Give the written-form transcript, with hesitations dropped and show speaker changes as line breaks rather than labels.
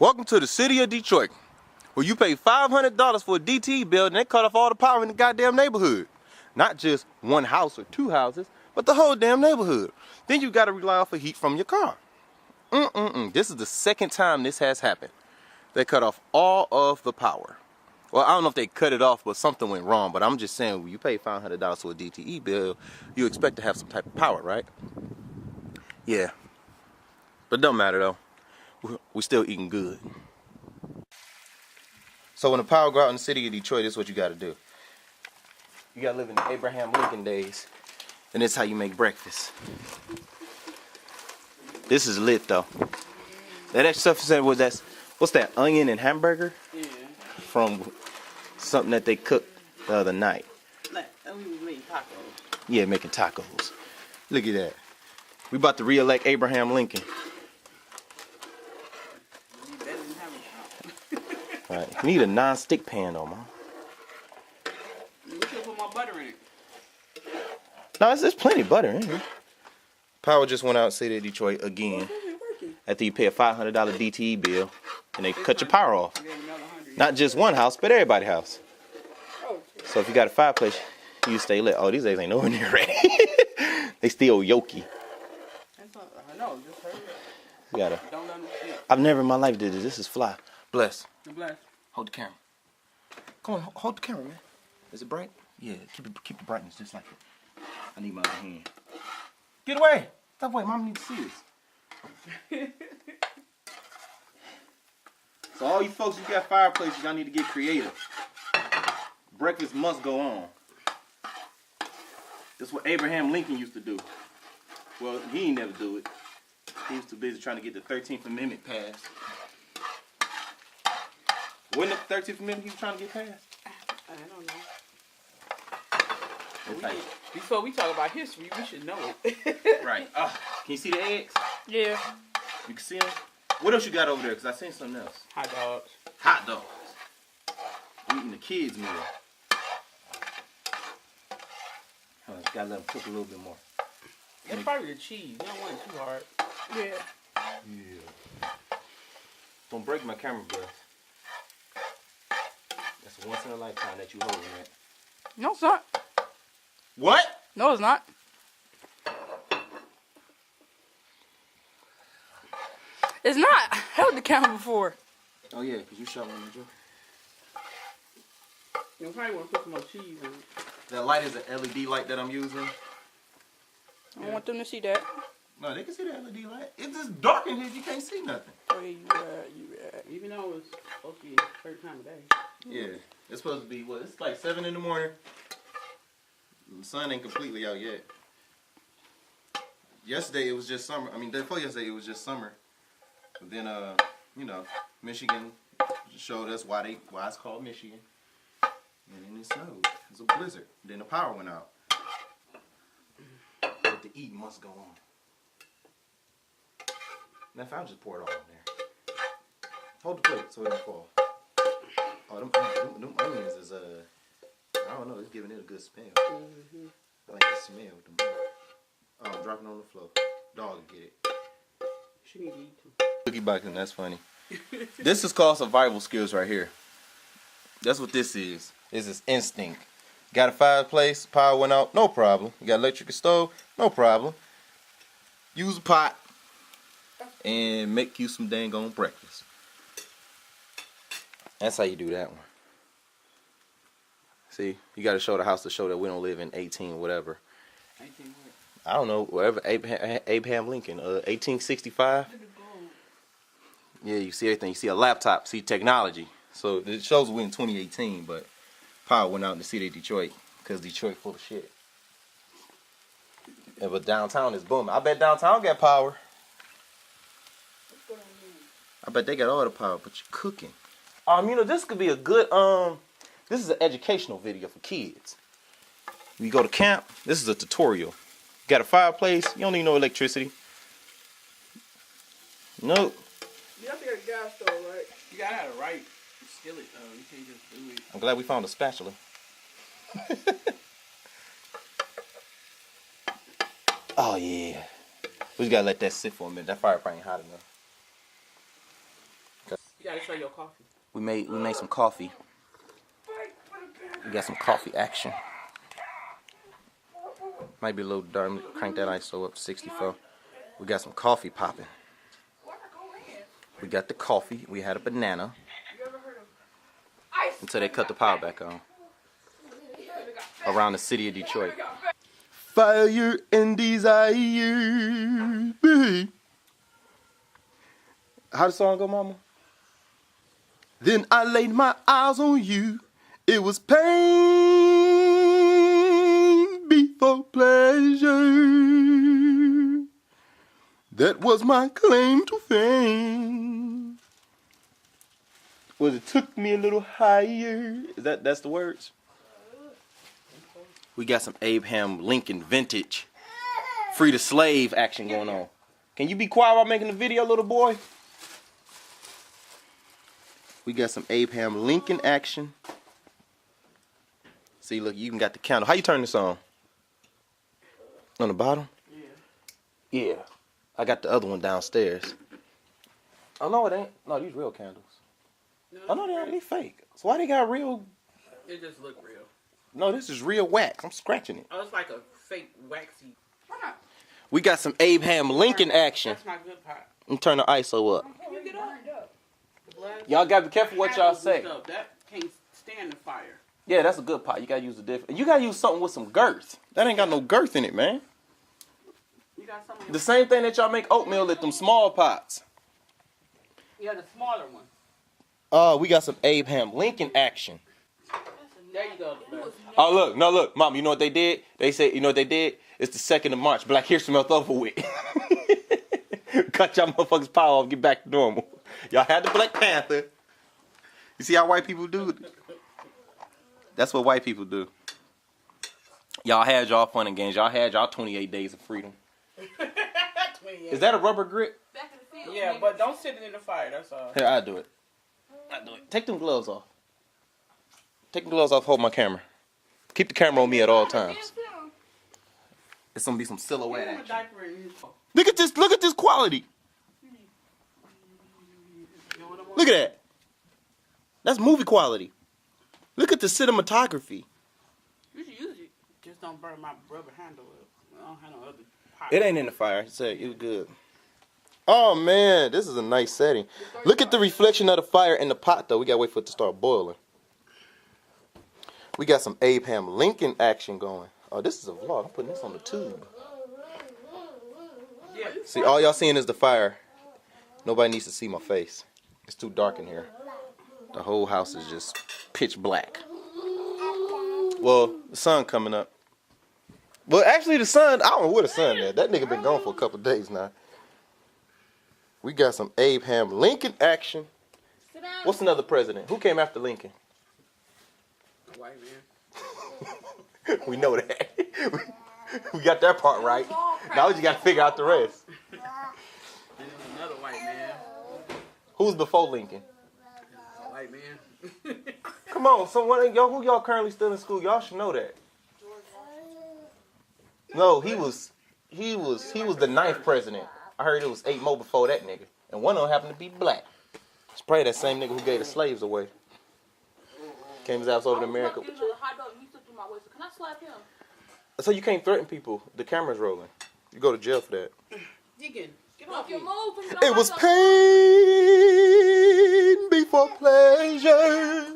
Welcome to the city of Detroit, where you pay $500 for a DTE bill and they cut off all the power in the goddamn neighborhood. Not just one house or two houses, but the whole damn neighborhood. Then you gotta rely off of heat from your car. This is the second time this has happened. They cut off all of the power. Well, I don't know if they cut it off, but something went wrong. But I'm just saying, when you pay $500 for a DTE bill, you expect to have some type of power, right? Yeah. But it don't matter though. We still eating good. So when the power go out in the city of Detroit, this is what you gotta do. You gotta live in the Abraham Lincoln days, and this is how you make breakfast. This is lit though. That stuff is what's that, onion and hamburger?
Yeah.
From something that they cooked the other night.
Like, we was making tacos.
Yeah, making tacos. Look at that. We about to re-elect Abraham Lincoln.
You better than having a
All right. You need a non-stick pan though, man.
You should put more butter in it.
No, there's plenty of butter in here. Power just went out in the city of Detroit again. After you pay a $500 DTE bill, and they cut your power off. Not just one house, but everybody's house. So if you got a fireplace, you stay lit. Oh, these eggs ain't nowhere near ready. They still yolky.
I know, just hurry up.
You gotta.
Don't let them sit.
I've never in my life did this. This is fly. Bless.
Bless.
Hold the camera. Come on, hold the camera, man. Is it bright? Yeah, keep the brightness just like it. I need my other hand. Get away! Stop away, Mom needs to see this. So all you folks who got fireplaces, y'all need to get creative. Breakfast must go on. That's what Abraham Lincoln used to do. Well, he ain't never do it. He was too busy trying to get the 13th Amendment passed. Wasn't it the 13th Amendment he was trying to get passed?
I don't know. Before we talk about history, we should know it.
Right. Can you see the eggs?
Yeah.
You can see them? What else you got over there? Because I seen something else.
Hot dogs.
Hot dogs. I'm eating the kids' meal. Gotta let them cook a little bit more.
That's probably the cheese. You don't want it too hard. Yeah.
Yeah. Don't break my camera, bro. That's once in a lifetime that you holding that.
No, it's not.
What?
No, it's not. It's not. I held the camera before.
Oh yeah, because you shot one of them.
You probably want to put some more cheese on it.
That light is an LED light that I'm using.
I don't want them to see that.
No, they can see the LED light. It's just dark in here. You can't see nothing.
Oh yeah, you right. Even though it's supposed to be a certain time of day.
Yeah, it's supposed to be what? It's like 7 in the morning. The sun ain't completely out yet. Yesterday it was just summer. I mean, before yesterday it was just summer. But then, you know, Michigan showed us why it's called Michigan. And then it snowed. It was a blizzard. Then the power went out. But the eating must go on. Now if I'll just pour it all in there. Hold the plate so it don't fall. Oh, them onions is I don't know, it's giving it a good smell. I like the smell of them. Oh, I'm dropping on the floor. Dog will get it.
She need to eat too.
Cookie boxing, that's funny. This is called survival skills right here. That's what this is. This is instinct. Got a fireplace, power went out, no problem. You got electric stove, no problem. Use a pot and make you some dang on breakfast. That's how you do that one. See, you got to show the house to show that we don't live in 18 whatever.
18 what?
I don't know, whatever, Abraham Lincoln, 1865. Yeah, you see everything. You see a laptop, see technology. So it shows we're in 2018, but power went out in the city of Detroit because Detroit full of shit. Yeah, but downtown is booming. I bet downtown got power. I bet they got all the power, but you're cooking. You know, this could be a good, this is an educational video for kids. You go to camp, this is a tutorial. Got a fireplace, you don't need no electricity. Nope.
You have to get a gas stove, right? You gotta have the right skillet, though. You can't just do it.
I'm glad we found a spatula. Oh, yeah. We just gotta let that sit for a minute. That fire probably ain't hot enough.
You gotta show your coffee.
We made some coffee. We got some coffee action. Might be a little dark. Crank that ISO up to 64. We got some coffee popping. We got the coffee. We had a banana. Until they cut the power back on. Around the city of Detroit. Fire and desire, baby. How the song go, mama? Then I laid my eyes on you. It was pain before pleasure. That was my claim to fame. Well, it took me a little higher. That's the words? We got some Abraham Lincoln vintage free the slave action going on. Can you be quiet while making the video, little boy? We got some Abraham Lincoln action. See, look, you even got the candle. How you turn this on? On the bottom? Yeah. Yeah. I got the other one downstairs. Oh, no, it ain't. No, these real candles.
No,
oh, no, they fake. So why they got real?
It just look real.
No, this is real wax. I'm scratching it.
Oh, it's like a fake waxy. Why not?
We got some Abraham Lincoln action.
That's my good part.
I'm turn the ISO up.
Can you get up?
Y'all gotta be careful what y'all say.
That can't stand the fire.
Yeah, that's a good pot. You gotta use a different. You gotta use something with some girth. That ain't got no girth in it, man.
You got something.
The same thing that y'all make oatmeal at them small pots.
Yeah, the smaller one.
We got some Abraham Lincoln action.
There you go.
Oh, look. No, look. Mom, you know what they did? They said, you know what they did? It's the 2nd of March. Black History Month over with. Cut y'all motherfuckers' power off. Get back to normal. Y'all had the Black Panther. You see how white people do it? That's what white people do. Y'all had y'all fun and games. Y'all had y'all 28 days of freedom.
28.
Is that a rubber grip?
Yeah, but don't sit it in the fire. That's all.
Here, I'll do it. Take them gloves off. Take the gloves off. Hold my camera. Keep the camera on me at all times. It's gonna be some silhouette action. Look at this. Look at this quality. Look at that. That's movie quality. Look at the cinematography.
You should use it. Just don't burn my rubber handle up. I don't have no other pot.
It ain't in the fire. It was good. Oh man, this is a nice setting. Look at the reflection of the fire in the pot though. We gotta wait for it to start boiling. We got some Abraham Lincoln action going. Oh, this is a vlog. I'm putting this on the tube.
Yeah.
See, all y'all seeing is the fire. Nobody needs to see my face. It's too dark in here. The whole house is just pitch black. Well, the sun coming up. Well, actually the sun, I don't know where the sun is. That nigga been gone for a couple of days now. We got some Abraham Lincoln action. What's another president? Who came after Lincoln?
A white man.
We know that. We got that part right. Now we just got to figure out the rest.
And then another white man.
Who's before Lincoln?
A white man.
Come on, someone y'all who y'all currently still in school, y'all should know that. No, he was the 9th president. I heard it was 8 more before that nigga. And one of them happened to be black. It's probably that same nigga who gave the slaves away. Came his ass over to America.
Can I slap him?
So you can't threaten people. The camera's rolling. You go to jail for that.
Deacon, get
If
off
you
me.
move,
It was pain before pleasure.